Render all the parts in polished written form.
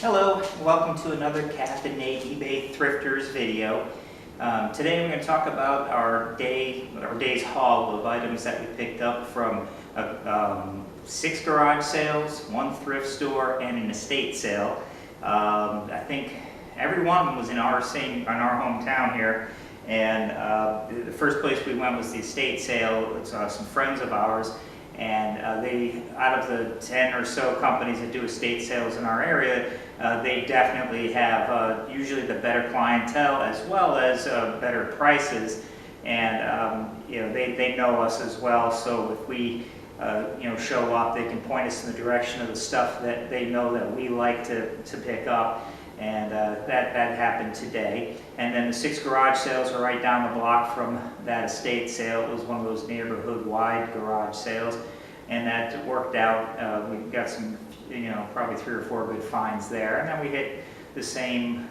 Hello, welcome to another Kath Nate eBay Thrifters video. Today we're going to talk about our day's haul of items that we picked up from 6 garage sales, 1 thrift store, and an estate sale. I think every one of them was in our hometown here. And the first place we went was the estate sale. It's some friends of ours. And they, out of the 10 or so companies that do estate sales in our area, they definitely have usually the better clientele as well as better prices. And they know us as well. So if we show up, they can point us in the direction of the stuff that they know that we like to pick up. And that happened today. And then the 6 garage sales are right down the block from that estate sale. It was one of those neighborhood-wide garage sales, and that worked out. We got some, probably 3 or 4 good finds there. And then we hit the same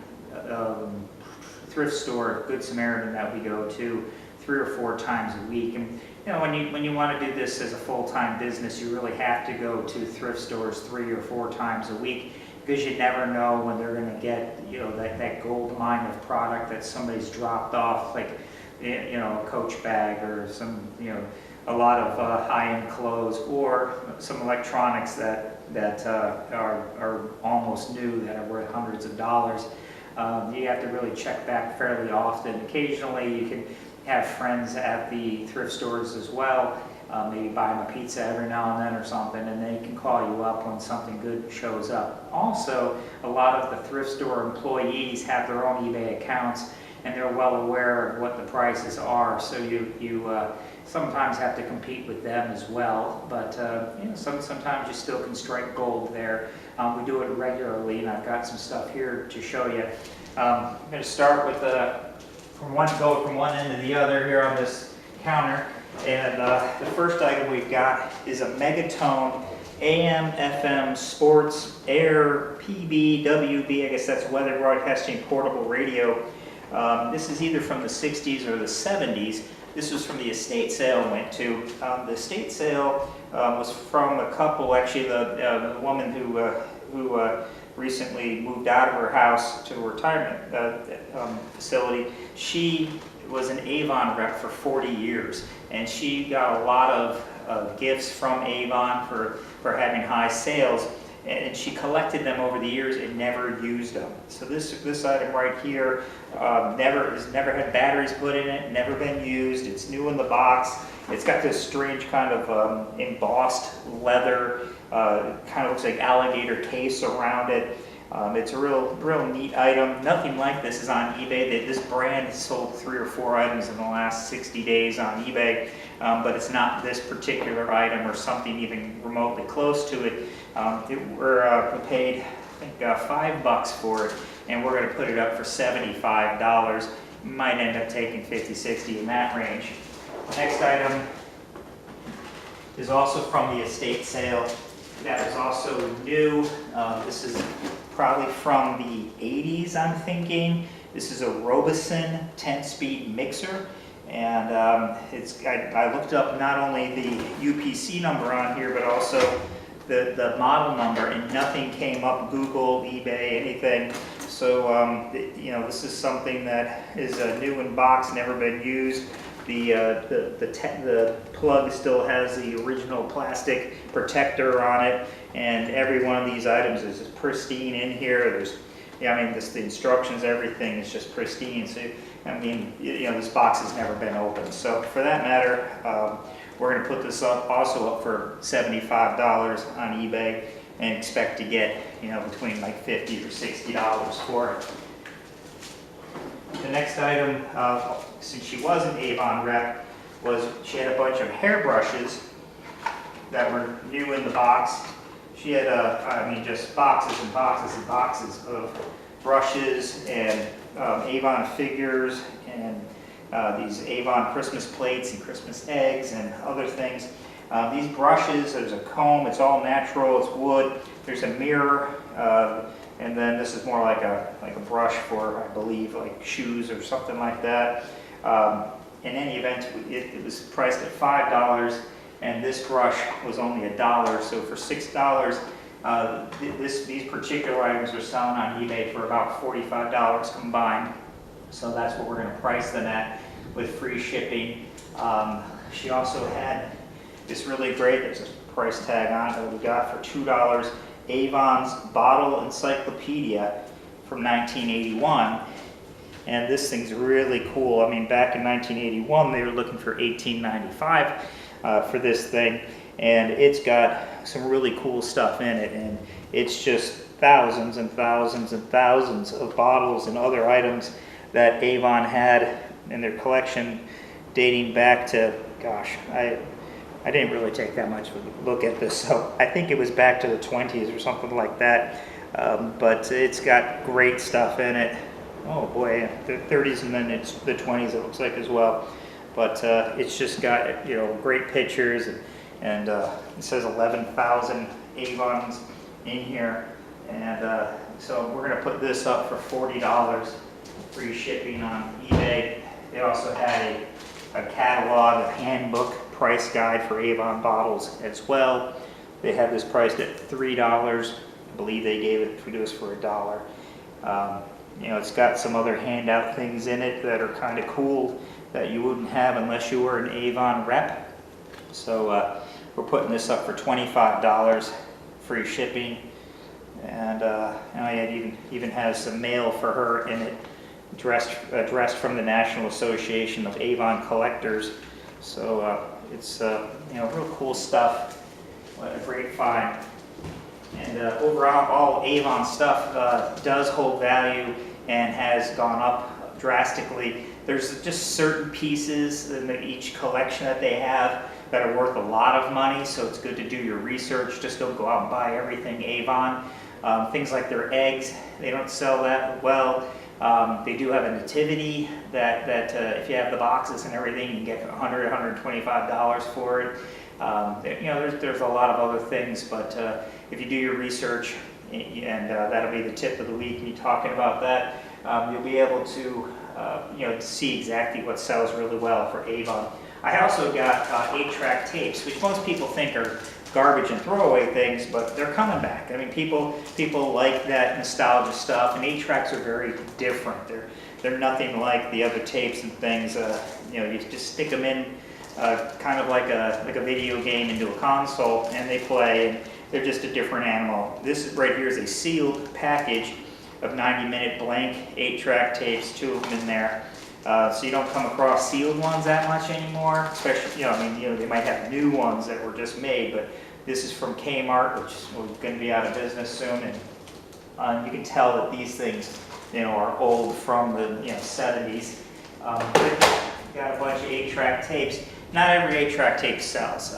thrift store, Good Samaritan, that we go to 3 or 4 times a week. And when you want to do this as a full-time business, you really have to go to thrift stores 3 or 4 times a week, because you never know when they're going to get that gold mine of product that somebody's dropped off, like a Coach bag or some a lot of high-end clothes, or some electronics that are almost new, that are worth hundreds of dollars. You have to really check back fairly often. Occasionally you can have friends at the thrift stores as well. Maybe buy them a pizza every now and then or something, and they can call you up when something good shows up. Also, a lot of the thrift store employees have their own eBay accounts, and they're well aware of what the prices are, so you sometimes have to compete with them as well. But sometimes you still can strike gold there. We do it regularly, and I've got some stuff here to show you. I'm going to start with from one end to the other here on this counter. And the first item we've got is a Megatone AM/FM Sports Air PB WB. I guess that's Weather Broadcasting Portable Radio. This is either from the 60s or the 70s. This was from the estate sale I went to. The estate sale was from a couple, actually the woman who recently moved out of her house to a retirement facility. She was an Avon rep for 40 years, and she got a lot of gifts from Avon for having high sales, and she collected them over the years and never used them. So this item right here never had batteries put in it, never been used. It's new in the box. It's got this strange kind of embossed leather, kind of looks like alligator case around it. It's a real neat item. Nothing like this is on eBay. This brand has sold 3 or 4 items in the last 60 days on eBay, but it's not this particular item or something even remotely close to it. We paid, I think, $5 for it, and we're going to put it up for $75. Might end up taking 50, 60 in that range. Next item is also from the estate sale. That was also new. This is probably from the 80s, I'm thinking. This is a Robeson 10-speed mixer, and I looked up not only the UPC number on here, but also the model number, and nothing came up, Google, eBay, anything. So this is something that is new in box, never been used. The plug still has the original plastic protector on it, and every one of these items is just pristine in here. The instructions, everything is just pristine. So, this box has never been opened. So for that matter, we're going to put this also up for $75 on eBay, and expect to get between like $50 or $60 for it. The next item, since she was an Avon rep, was she had a bunch of hairbrushes that were new in the box. She had just boxes and boxes and boxes of brushes and Avon figures and these Avon Christmas plates and Christmas eggs and other things. These brushes, there's a comb, it's all natural, it's wood, there's a mirror, and then this is more like a brush for, I believe, like shoes or something like that. In any event, it was priced at $5, and this brush was only $1. So for $6, These particular items are selling on eBay for about $45 combined. So that's what we're going to price them at with free shipping. She also had this really great, there's a price tag on it that we got for $2, Avon's Bottle Encyclopedia from 1981. And this thing's really cool. I mean, back in 1981, they were looking for $18.95 for this thing. And it's got some really cool stuff in it. And it's just thousands and thousands and thousands of bottles and other items that Avon had in their collection dating back to, gosh, I didn't really take that much of a look at this, so I think it was back to the 20s or something like that. But it's got great stuff in it. Oh boy, the 30s and then it's the 20s it looks like as well. But it's just got, you know, great pictures, and it says 11,000 Avons in here. And so we're going to put this up for $40, free shipping on eBay. They also had a catalog, a handbook, price guide for Avon bottles as well. They had this priced at $3. I believe they gave it to us for $1. You know, it's got some other handout things in it that are kind of cool that you wouldn't have unless you were an Avon rep. So we're putting this up for $25, free shipping. And it even has some mail for her in it, addressed from the National Association of Avon Collectors. So it's you know, real cool stuff. What a great find. And overall, all Avon stuff does hold value and has gone up drastically. There's just certain pieces in each collection that they have that are worth a lot of money, so it's good to do your research. Just don't go out and buy everything Avon. Things like their eggs, they don't sell that well. They do have a nativity that if you have the boxes and everything, you can get $100, $125 for it. You know, there's a lot of other things, but if you do your research, and that'll be the tip of the week, and you're talking about that, you'll be able to you know, see exactly what sells really well for Avon. I also got 8-track tapes, which most people think are garbage and throwaway things, but they're coming back. I mean, people like that nostalgia stuff, and 8-tracks are very different. They're nothing like the other tapes and things. You know, you just stick them in kind of like a video game into a console, and they play, and they're just a different animal. This is right here is a sealed package of 90-minute blank 8-track tapes, 2 of them in there. So you don't come across sealed ones that much anymore, especially, you know, I mean, you know, they might have new ones that were just made, but this is from Kmart, which is going to be out of business soon, and you can tell that these things, you know, are old from the, you know, 70s. You got a bunch of 8-track tapes. Not every 8-track tape sells.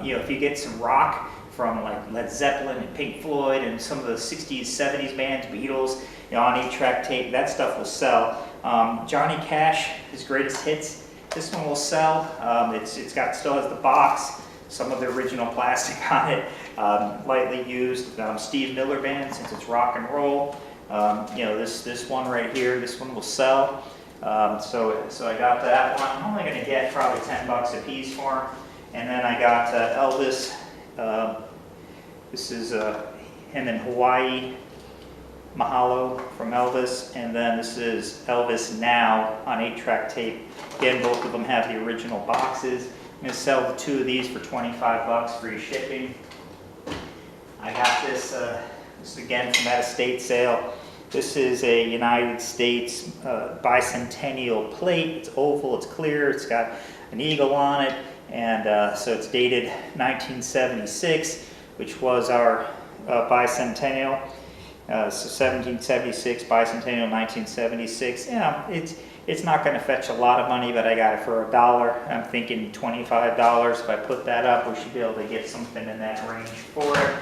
You know, if you get some rock from like Led Zeppelin and Pink Floyd and some of the 60s, 70s bands, Beatles, you know, on 8-track tape, that stuff will sell. Johnny Cash, his greatest hits, this one will sell. It's got, still has the box, some of the original plastic on it, lightly used. Steve Miller Band, since it's rock and roll. You know, this one right here, this one will sell. So I got that one. I'm only going to get probably $10 a piece for them. And then I got Elvis. This is him in Hawaii. Mahalo from Elvis, and then this is Elvis Now on 8-track tape. Again, both of them have the original boxes. I'm going to sell the 2 of these for $25, free shipping. I got this, this is again from that estate sale. This is a United States bicentennial plate. It's oval, it's clear, it's got an eagle on it, and so it's dated 1976, which was our bicentennial. So 1776, bicentennial 1976. You know, it's not going to fetch a lot of money, but I got it for $1. I'm thinking $25. If I put that up, we should be able to get something in that range for it.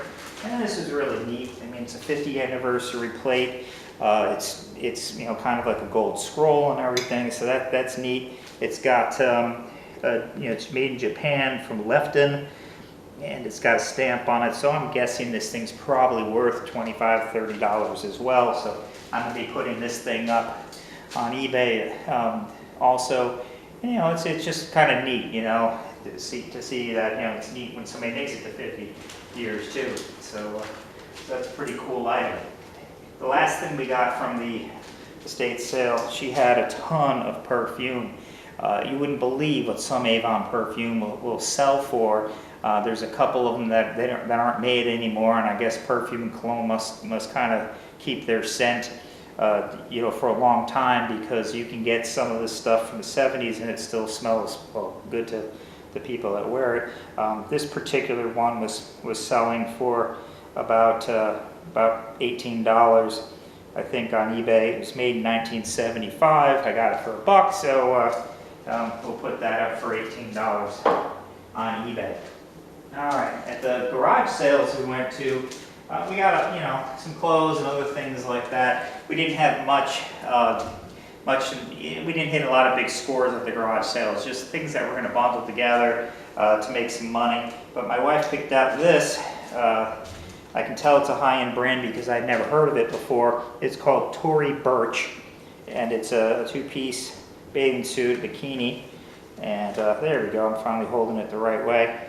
And this is really neat. I mean, it's a 50th anniversary plate. It's you know, kind of like a gold scroll and everything. So that's neat. It's got you know, it's made in Japan from Lefton. And it's got a stamp on it, so I'm guessing this thing's probably worth $25, $30 as well. So I'm going to be putting this thing up on eBay also. And, you know, it's just kind of neat, you know, to see that, you know, it's neat when somebody makes it to 50 years too. So So that's a pretty cool item. The last thing we got from the estate sale, she had a ton of perfume. You wouldn't believe what some Avon perfume will sell for. There's a couple of them that aren't made anymore, and I guess perfume and cologne must kind of keep their scent, for a long time, because you can get some of this stuff from the 70s and it still smells good to the people that wear it. This particular one was selling for about $18, I think, on eBay. It was made in 1975. I got it for $1, so we'll put that up for $18 on eBay. All right, at the garage sales we went to, we got some clothes and other things like that. We didn't have much. We didn't hit a lot of big scores at the garage sales. Just things that we're going to bundle together to make some money. But my wife picked out this. I can tell it's a high-end brand because I'd never heard of it before. It's called Tory Burch, and it's a two-piece bathing suit, bikini. And there we go. I'm finally holding it the right way.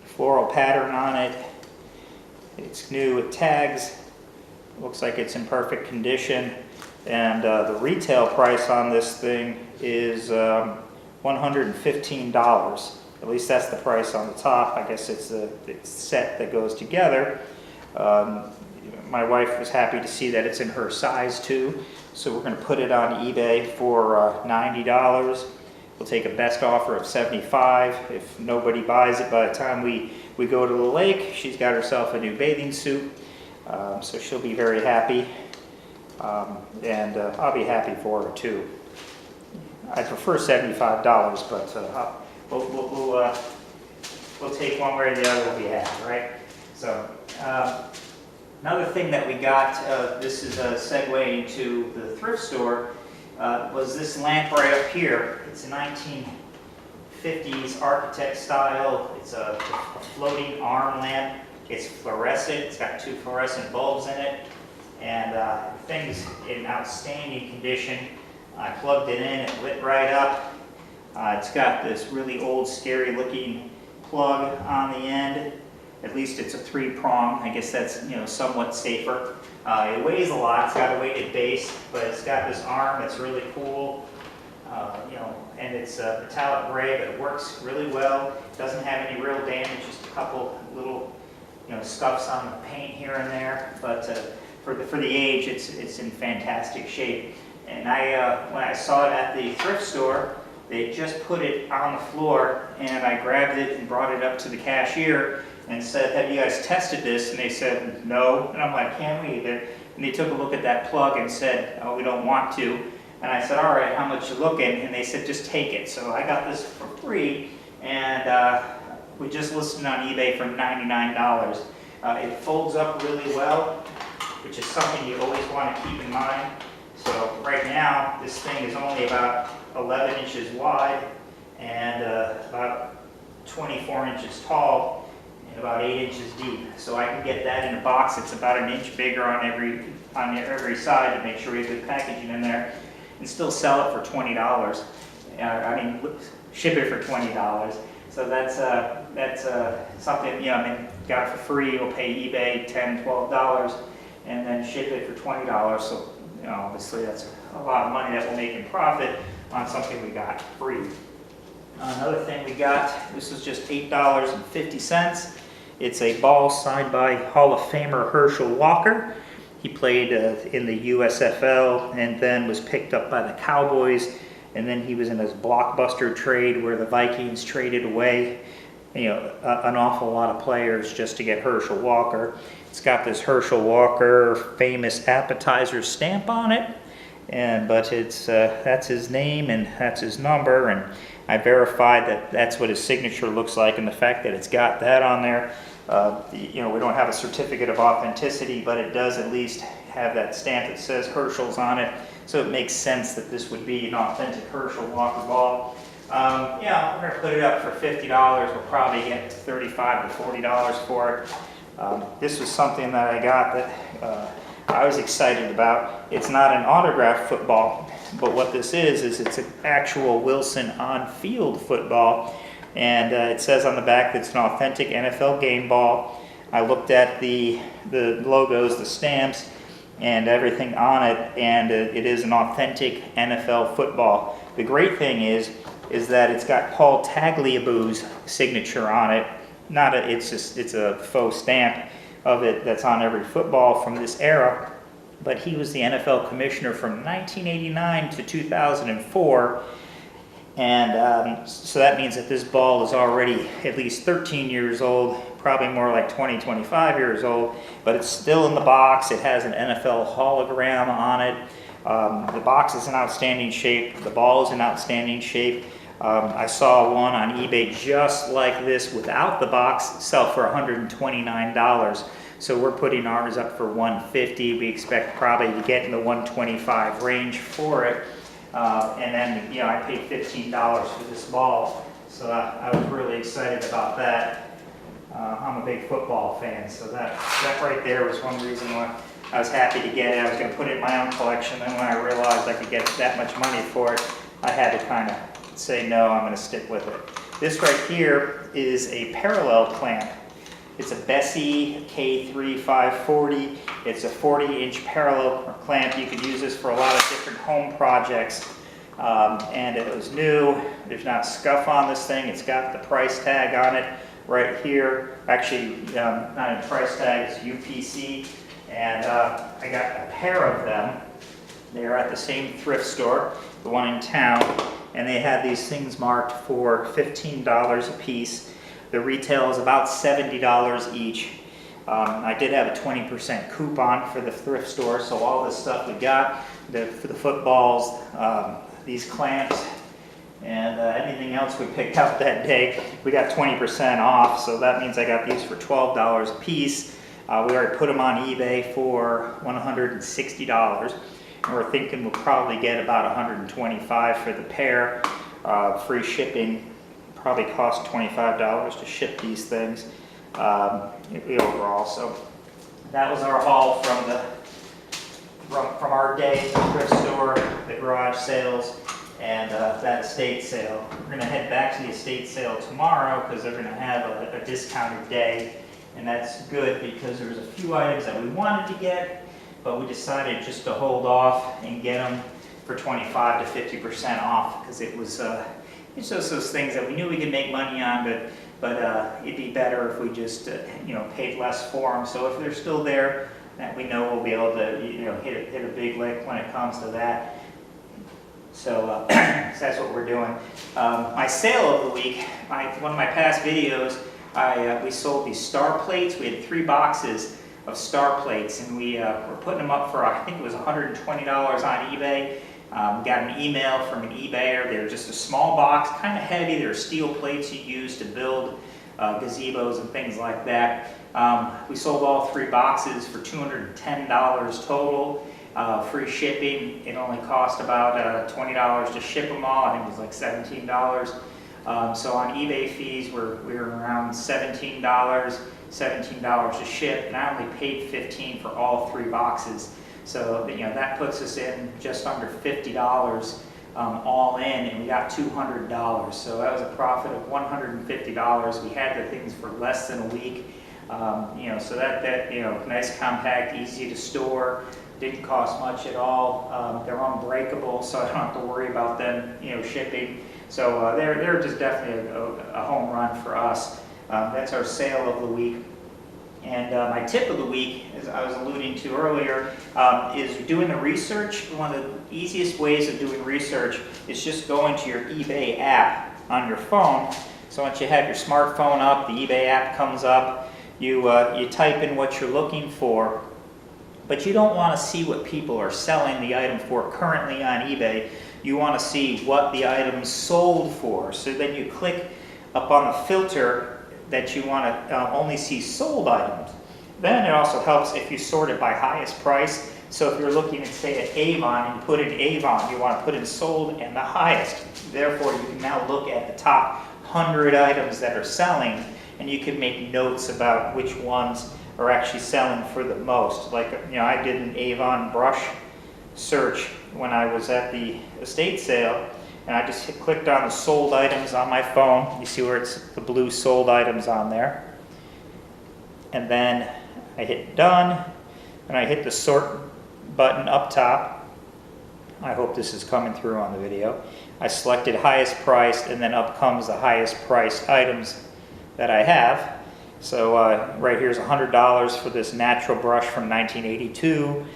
Floral pattern on it. It's new with tags. Looks like it's in perfect condition. And the retail price on this thing is $115. At least that's the price on the top. I guess it's the set that goes together. My wife was happy to see that it's in her size too. So we're going to put it on eBay for $90. We'll take a best offer of $75. If nobody buys it by the time we go to the lake, she's got herself a new bathing suit. So she'll be very happy. And I'll be happy for her too. I prefer $75, but we'll take one way or the other. We'll be happy, right? So another thing that we got, this is a segue into the thrift store, was this lamp right up here. It's a 1950s architect style. It's a floating arm lamp. It's fluorescent. It's got 2 fluorescent bulbs in it. And the thing's in outstanding condition. I plugged it in, it lit right up. It's got this really old, scary looking plug on the end. At least it's a 3-prong. I guess that's somewhat safer. It weighs a lot. It's got a weighted base, but it's got this arm that's really cool. And it's metallic gray, but it works really well. It doesn't have any real damage. Just a couple little scuffs on the paint here and there, but for the age, it's in fantastic shape. And when I saw it at the thrift store, they just put it on the floor, and I grabbed it and brought it up to the cashier and said, "Have you guys tested this?" And they said, "No." And I'm like, "Can't we either?" And they took a look at that plug and said, "Oh, we don't want to." And I said, "All right, how much you looking?" And they said, "Just take it." So I got this for free, and we just listed it on eBay for $99. It folds up really well, which is something you always want to keep in mind. So right now, this thing is only about 11 inches wide and about 24 inches tall and about 8 inches deep. So I can get that in a box. It's about an inch bigger on every side to make sure we have good packaging in there, and still sell it for $20. Ship it for $20. So that's something, got it for free. You'll pay eBay $10, $12, and then ship it for $20. So, obviously that's a lot of money that we'll make in profit on something we got free. Another thing we got, this was just $8.50. It's a ball signed by Hall of Famer Herschel Walker. He played in the USFL and then was picked up by the Cowboys. And then he was in this blockbuster trade where the Vikings traded away, an awful lot of players just to get Herschel Walker. It's got this Herschel Walker famous appetizer stamp on it, but that's his name and that's his number. And I verified that that's what his signature looks like, and the fact that it's got that on there, we don't have a certificate of authenticity, but it does at least have that stamp that says Herschel's on it. So it makes sense that this would be an authentic Herschel Walker ball. We're going to put it up for $50. We'll probably get $35 to $40 for it. This was something that I got that I was excited about. It's not an autographed football, but what this is it's an actual Wilson on-field football. And it says on the back that it's an authentic NFL game ball. I looked at the logos, the stamps, and everything on it, and it is an authentic NFL football. The great thing is that it's got Paul Tagliabue's signature on it. It's a faux stamp of it that's on every football from this era, but he was the NFL commissioner from 1989 to 2004, and so that means that this ball is already at least 13 years old, probably more like 20, 25 years old, but it's still in the box. It has an NFL hologram on it. The box is in outstanding shape. The ball is in outstanding shape. I saw one on eBay just like this without the box sell for $129. So we're putting ours up for $150. We expect probably to get in the $125 range for it. And then, you know, I paid $15 for this ball. So I was really excited about that. I'm a big football fan, so that right there was one reason why I was happy to get it. I was going to put it in my own collection, and when I realized I could get that much money for it, I had to kind of say, no, I'm going to stick with it. This right here is a parallel clamp. It's a Bessey K3 540. It's a 40-inch parallel clamp. You could use this for a lot of different home projects. And it was new. There's not scuff on this thing. It's got the price tag on it right here. Actually, not a price tag, it's UPC. And I got a pair of them. They are at the same thrift store, the one in town, and they had these things marked for $15 a piece. The retail is about $70 each. I did have a 20% coupon for the thrift store, so all this stuff we got, for the footballs, these clamps, and anything else we picked out that day, we got 20% off, so that means I got these for $12 a piece. We already put them on eBay for $160, and we're thinking we'll probably get about $125 for the pair. Free shipping. Probably cost $25 to ship these things overall. So that was our haul from our day at the thrift store, the garage sales, and that estate sale. We're going to head back to the estate sale tomorrow because they're going to have a discounted day, and that's good because there's a few items that we wanted to get, but we decided just to hold off and get them for 25 to 50% off because it was. It's just those things that we knew we could make money on, but it'd be better if we just paid less for them. So if they're still there, that we know we'll be able to hit a big lick when it comes to that. So that's what we're doing. My sale of the week, one of my past videos, we sold these star plates. We had 3 boxes of star plates, and we were putting them up for I think it was $120 on eBay. Got an email from an eBayer. They're just a small box, kind of heavy. They're steel plates you use to build gazebos and things like that. We sold all 3 boxes for $210 total. Free shipping. It only cost about $20 to ship them all. I think it was like $17. So on eBay fees, we were around $17 to ship, and I only paid $15 for all 3 boxes. So that puts us in just under $50 all in, and we got $200. So that was a profit of $150. We had the things for less than a week. So that nice, compact, easy to store. Didn't cost much at all. They're unbreakable, so I don't have to worry about them shipping. So they're just definitely a home run for us. That's our sale of the week. And my tip of the week, as I was alluding to earlier, is doing the research. One of the easiest ways of doing research is just going to your eBay app on your phone. So once you have your smartphone up, the eBay app comes up, you type in what you're looking for, but you don't want to see what people are selling the item for currently on eBay. You want to see what the item sold for. So then you click up on the filter that you want to only see sold items. Then it also helps if you sort it by highest price. So if you're looking at, say, at Avon, and you put in Avon, you want to put in sold and the highest. Therefore, you can now look at the top 100 items that are selling, and you can make notes about which ones are actually selling for the most. Like, I did an Avon brush search when I was at the estate sale, and I just clicked on the sold items on my phone. You see where it's the blue sold items on there. and then I hit done, and I hit the sort button up top. I hope this is coming through on the video. I selected highest priced, and then up comes the highest priced items that I have. So right here's $100 for this natural brush from 1982.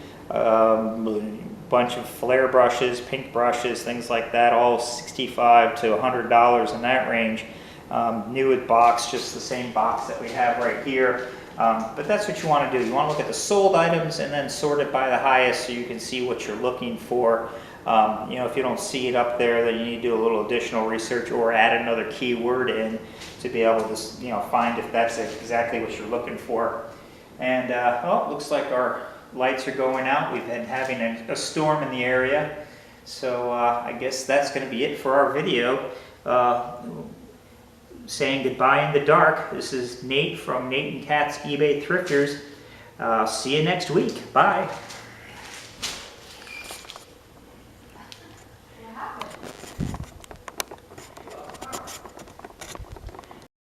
Bunch of flare brushes, pink brushes, things like that, all $65 to $100 in that range. New with box, just the same box that we have right here. But that's what you want to do. You want to look at the sold items and then sort it by the highest so you can see what you're looking for. You know, if you don't see it up there, then you need to do a little additional research or add another keyword in to be able to, you know, find if that's exactly what you're looking for. And oh, looks like our lights are going out. We've been having a storm in the area. So I guess that's going to be it for our video. Saying goodbye in the dark. This is Nate from Nate and Kath's eBay Thrifters. See you next week. Bye.